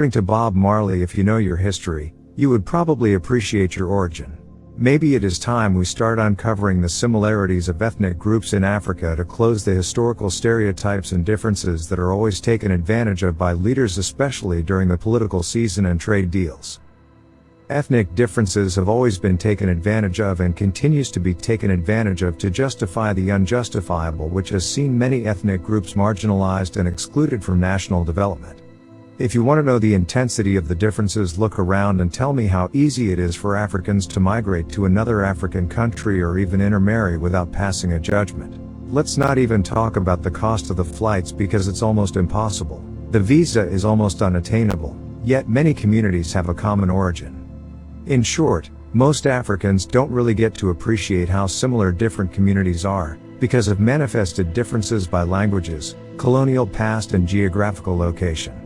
According to Bob Marley, if you know your history, you would probably appreciate your origin. Maybe it is time we start uncovering the similarities of ethnic groups in Africa to close the historical stereotypes and differences that are always taken advantage of by leaders, especially during the political season and trade deals. Ethnic differences have always been taken advantage of and continues to be taken advantage of to justify the unjustifiable, which has seen many ethnic groups marginalized and excluded from national development. If you want to know the intensity of the differences, look around and tell me how easy it is for Africans to migrate to another African country or even intermarry without passing a judgment. Let's not even talk about the cost of the flights, because it's almost impossible. The visa is almost unattainable, yet many communities have a common origin. In short, most Africans don't really get to appreciate how similar different communities are, because of manifested differences by languages, colonial past and geographical location.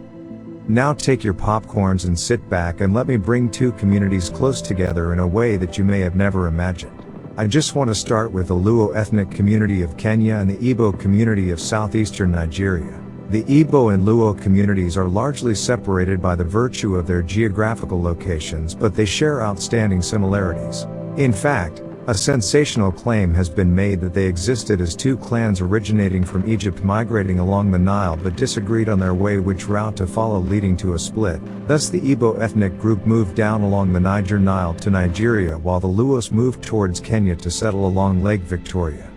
Now take your popcorns and sit back and let me bring two communities close together in a way that you may have never imagined. I just want to start with the Luo ethnic community of Kenya and the Igbo community of southeastern Nigeria. The Igbo and Luo communities are largely separated by the virtue of their geographical locations, but they share outstanding similarities. In fact, a sensational claim has been made that they existed as two clans originating from Egypt, migrating along the Nile, but disagreed on their way which route to follow, leading to a split. Thus the Igbo ethnic group moved down along the Niger Nile to Nigeria, while the Luos moved towards Kenya to settle along Lake Victoria.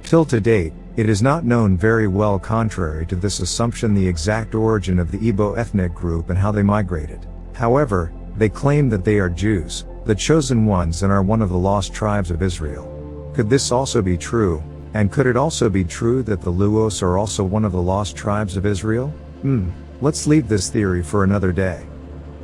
Till to date, it is not known very well, contrary to this assumption, the exact origin of the Igbo ethnic group and how they migrated. However, they claim that they are Jews, the chosen ones, and are one of the lost tribes of Israel. Could this also be true? And could it also be true that the Luos are also one of the lost tribes of Israel? Let's leave this theory for another day.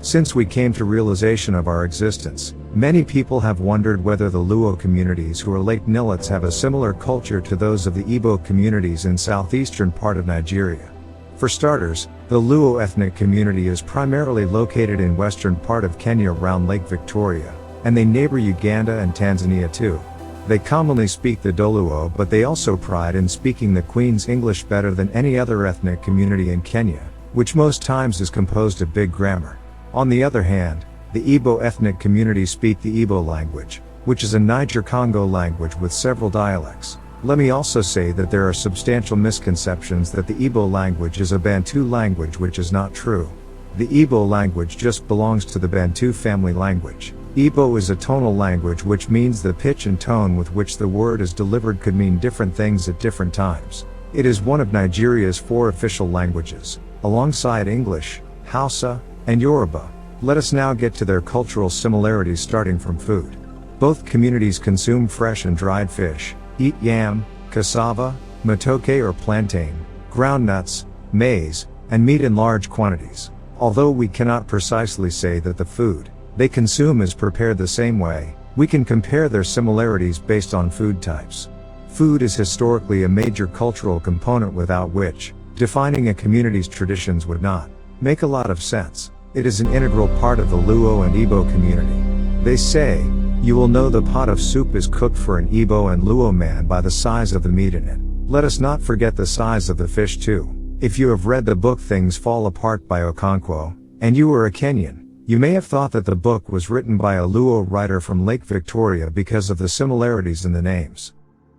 Since we came to realization of our existence, many people have wondered whether the Luo communities, who are Lake Nilets, have a similar culture to those of the Igbo communities in southeastern part of Nigeria. For starters, the Luo ethnic community is primarily located in western part of Kenya around Lake Victoria, and they neighbor Uganda and Tanzania too. They commonly speak the Doluo, but they also pride in speaking the Queen's English better than any other ethnic community in Kenya, which most times is composed of big grammar. On the other hand, the Igbo ethnic community speak the Igbo language, which is a Niger-Congo language with several dialects. Let me also say that there are substantial misconceptions that the Igbo language is a Bantu language, which is not true. The Igbo language just belongs to the Bantu family language. Igbo is a tonal language, which means the pitch and tone with which the word is delivered could mean different things at different times. It is one of Nigeria's 4 official languages, alongside English, Hausa, and Yoruba. Let us now get to their cultural similarities, starting from food. Both communities consume fresh and dried fish, eat yam, cassava, matoke or plantain, ground nuts, maize, and meat in large quantities. Although we cannot precisely say that the food they consume is prepared the same way, we can compare their similarities based on food types. Food is historically a major cultural component without which defining a community's traditions would not make a lot of sense. It is an integral part of the Luo and Igbo community. They say, "You will know the pot of soup is cooked for an Igbo and Luo man by the size of the meat in it." Let us not forget the size of the fish too. If you have read the book Things Fall Apart by Okonkwo, and you were a Kenyan, you may have thought that the book was written by a Luo writer from Lake Victoria because of the similarities in the names.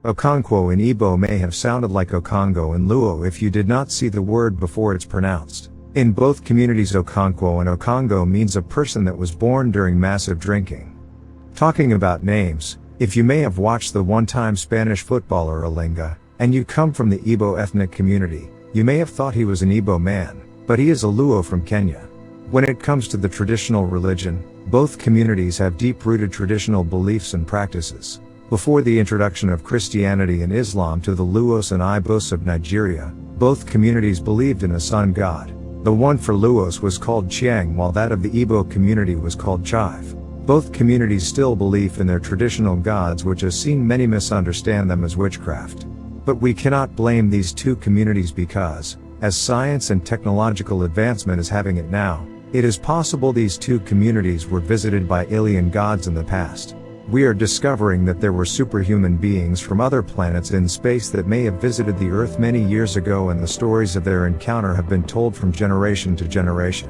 Okonkwo in Igbo may have sounded like Okongo in Luo if you did not see the word before it's pronounced. In both communities, Okonkwo and Okongo means a person that was born during massive drinking. Talking about names, if you may have watched the one-time Spanish footballer Olinga, and you come from the Igbo ethnic community, you may have thought he was an Igbo man, but he is a Luo from Kenya. When it comes to the traditional religion, both communities have deep-rooted traditional beliefs and practices. Before the introduction of Christianity and Islam to the Luos and Ibos of Nigeria, both communities believed in a sun god. The one for Luos was called Chiang, while that of the Igbo community was called Chive. Both communities still believe in their traditional gods, which has seen many misunderstand them as witchcraft. But we cannot blame these two communities because, as science and technological advancement is having it now, it is possible these two communities were visited by alien gods in the past. We are discovering that there were superhuman beings from other planets in space that may have visited the Earth many years ago, and the stories of their encounter have been told from generation to generation.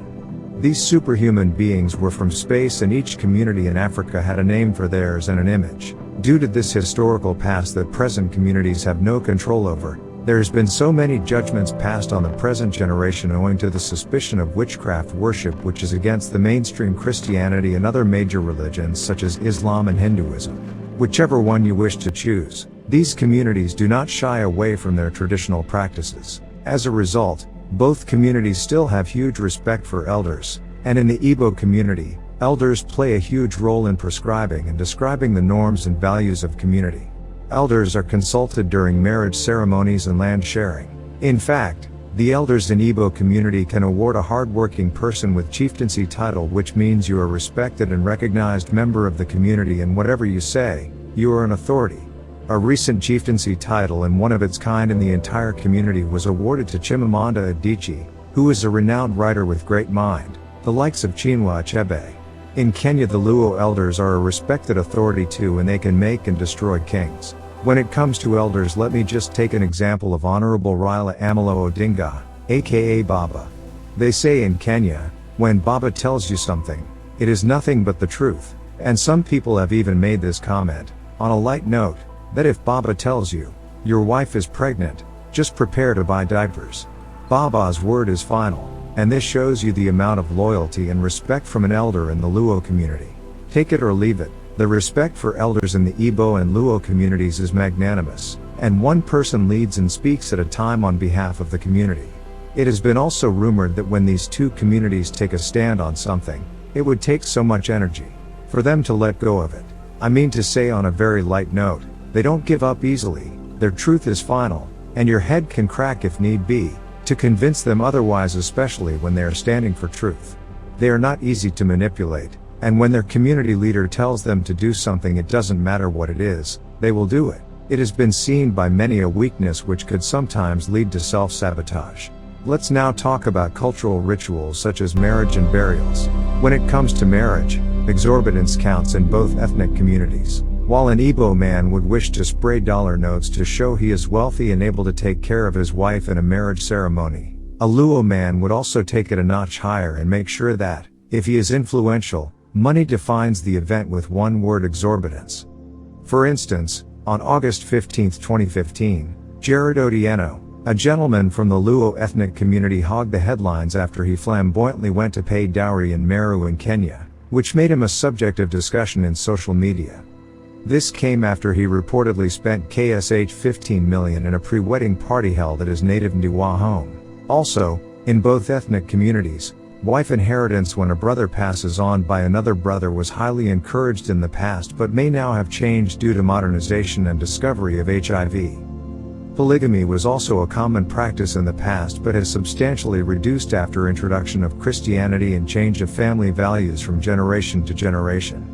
These superhuman beings were from space, and each community in Africa had a name for theirs and an image. Due to this historical past that present communities have no control over, there has been so many judgments passed on the present generation owing to the suspicion of witchcraft worship, which is against the mainstream Christianity and other major religions such as Islam and Hinduism. Whichever one you wish to choose, these communities do not shy away from their traditional practices. As a result, both communities still have huge respect for elders, and in the Igbo community, elders play a huge role in prescribing and describing the norms and values of community. Elders are consulted during marriage ceremonies and land sharing. In fact, the elders in Igbo community can award a hard-working person with chieftaincy title, which means you are a respected and recognized member of the community, and whatever you say, you are an authority. A recent chieftaincy title and one of its kind in the entire community was awarded to Chimamanda Adichie, who is a renowned writer with great mind, the likes of Chinua Achebe. In Kenya, the Luo elders are a respected authority too, and they can make and destroy kings. When it comes to elders, let me just take an example of Honorable Raila Amolo Odinga, aka Baba. They say in Kenya, when Baba tells you something, it is nothing but the truth. And some people have even made this comment, on a light note, that if Baba tells you, your wife is pregnant, just prepare to buy diapers. Baba's word is final, and this shows you the amount of loyalty and respect from an elder in the Luo community. Take it or leave it, the respect for elders in the Igbo and Luo communities is magnanimous, and one person leads and speaks at a time on behalf of the community. It has been also rumored that when these two communities take a stand on something, it would take so much energy for them to let go of it. I mean to say, on a very light note, they don't give up easily, their truth is final, and your head can crack if need be, to convince them otherwise, especially when they are standing for truth. They are not easy to manipulate, and when their community leader tells them to do something, it doesn't matter what it is, they will do it. It has been seen by many a weakness which could sometimes lead to self-sabotage. Let's now talk about cultural rituals such as marriage and burials. When it comes to marriage, exorbitance counts in both ethnic communities. While an Igbo man would wish to spray dollar notes to show he is wealthy and able to take care of his wife in a marriage ceremony, a Luo man would also take it a notch higher and make sure that, if he is influential, money defines the event with one word: exorbitance. For instance, on August 15, 2015, Jared Odiano, a gentleman from the Luo ethnic community, hogged the headlines after he flamboyantly went to pay dowry in Meru in Kenya, which made him a subject of discussion in social media. This came after he reportedly spent KSH 15 million in a pre-wedding party held at his native Ndiwa home. Also, in both ethnic communities, wife inheritance when a brother passes on by another brother was highly encouraged in the past, but may now have changed due to modernization and discovery of HIV. Polygamy was also a common practice in the past, but has substantially reduced after introduction of Christianity and change of family values from generation to generation.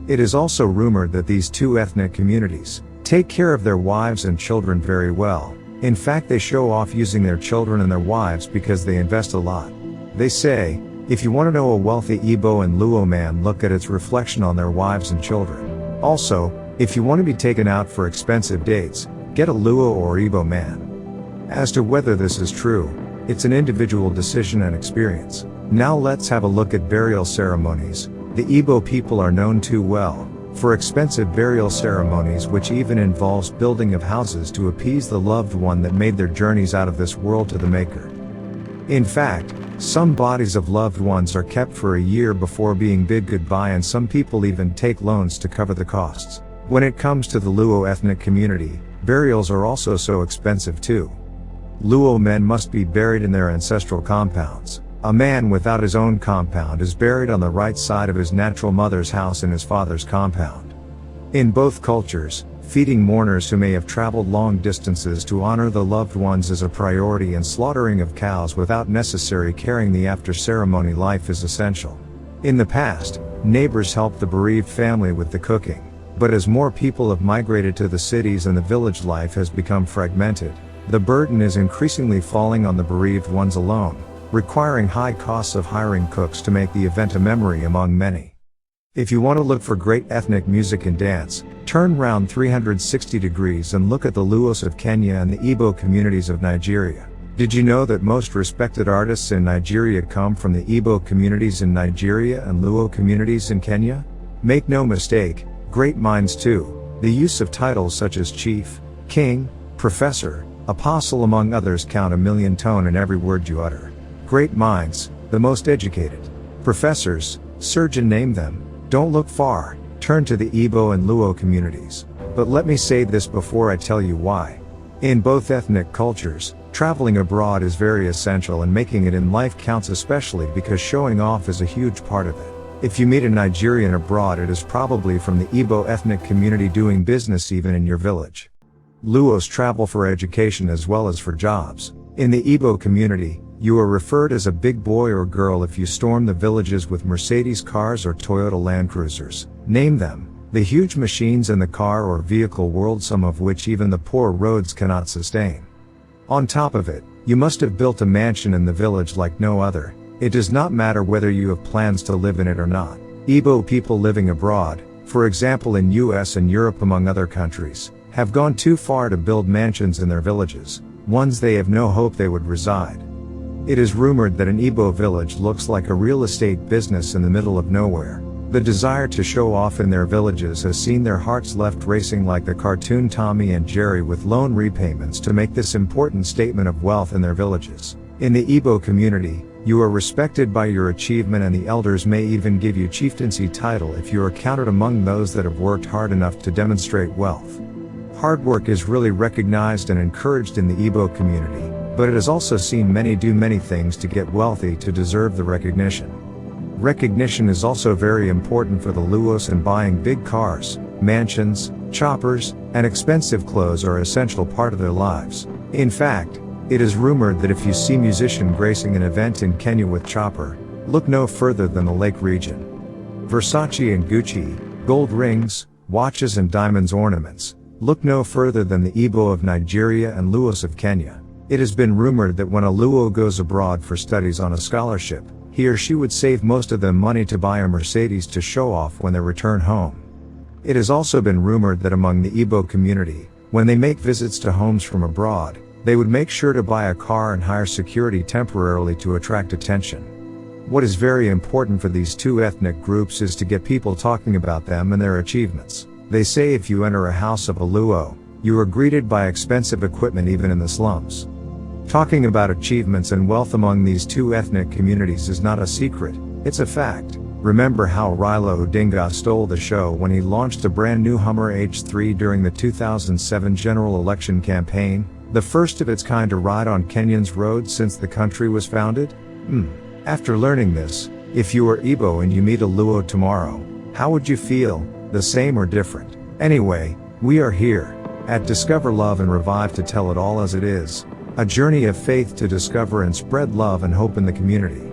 It is also rumored that these two ethnic communities take care of their wives and children very well. In fact, they show off using their children and their wives because they invest a lot. They say, if you want to know a wealthy Igbo and Luo man, look at its reflection on their wives and children. Also, if you want to be taken out for expensive dates, get a Luo or Igbo man. As to whether this is true, it's an individual decision and experience. Now let's have a look at burial ceremonies. The Igbo people are known too well for expensive burial ceremonies, which even involves building of houses to appease the loved one that made their journeys out of this world to the Maker. In fact, some bodies of loved ones are kept for a year before being bid goodbye, and some people even take loans to cover the costs. When it comes to the Luo ethnic community, burials are also so expensive too. Luo men must be buried in their ancestral compounds. A man without his own compound is buried on the right side of his natural mother's house in his father's compound. In both cultures, feeding mourners who may have traveled long distances to honor the loved ones is a priority, and slaughtering of cows without necessary carrying the after-ceremony life is essential. In the past, neighbors helped the bereaved family with the cooking, but as more people have migrated to the cities and the village life has become fragmented, the burden is increasingly falling on the bereaved ones alone, requiring high costs of hiring cooks to make the event a memory among many. If you want to look for great ethnic music and dance, turn round 360 degrees and look at the Luos of Kenya and the Igbo communities of Nigeria. Did you know that most respected artists in Nigeria come from the Igbo communities in Nigeria and Luo communities in Kenya? Make no mistake, great minds too. The use of titles such as chief, king, professor, apostle among others count a million tone in every word you utter. Great minds, the most educated. Professors, surgeon name them. Don't look far, turn to the Igbo and Luo communities. But let me say this before I tell you why. In both ethnic cultures, traveling abroad is very essential and making it in life counts, especially because showing off is a huge part of it. If you meet a Nigerian abroad, it is probably from the Igbo ethnic community doing business even in your village. Luos travel for education as well as for jobs. In the Igbo community, you are referred as a big boy or girl if you storm the villages with Mercedes cars or Toyota Land Cruisers. Name them, the huge machines in the car or vehicle world, some of which even the poor roads cannot sustain. On top of it, you must have built a mansion in the village like no other. It does not matter whether you have plans to live in it or not. Igbo people living abroad, for example in US and Europe among other countries, have gone too far to build mansions in their villages, ones they have no hope they would reside. It is rumored that an Igbo village looks like a real estate business in the middle of nowhere. The desire to show off in their villages has seen their hearts left racing like the cartoon Tommy and Jerry, with loan repayments to make this important statement of wealth in their villages. In the Igbo community, you are respected by your achievement, and the elders may even give you chieftaincy title if you are counted among those that have worked hard enough to demonstrate wealth. Hard work is really recognized and encouraged in the Igbo community, but it has also seen many do many things to get wealthy to deserve the recognition. Recognition is also very important for the Luos, and buying big cars, mansions, choppers, and expensive clothes are an essential part of their lives. In fact, it is rumored that if you see musician gracing an event in Kenya with chopper, look no further than the Lake region. Versace and Gucci, gold rings, watches and diamonds ornaments, look no further than the Igbo of Nigeria and Luos of Kenya. It has been rumored that when a Luo goes abroad for studies on a scholarship, he or she would save most of them money to buy a Mercedes to show off when they return home. It has also been rumored that among the Igbo community, when they make visits to homes from abroad, they would make sure to buy a car and hire security temporarily to attract attention. What is very important for these two ethnic groups is to get people talking about them and their achievements. They say if you enter a house of a Luo, you are greeted by expensive equipment even in the slums. Talking about achievements and wealth among these two ethnic communities is not a secret, it's a fact. Remember how Raila Odinga stole the show when he launched a brand new Hummer H3 during the 2007 general election campaign, the first of its kind to ride on Kenyan's roads since the country was founded? After learning this, if you are Igbo and you meet a Luo tomorrow, how would you feel? The same or different? Anyway, we are here at Discover Love and Revive to tell it all as it is. A journey of faith to discover and spread love and hope in the community.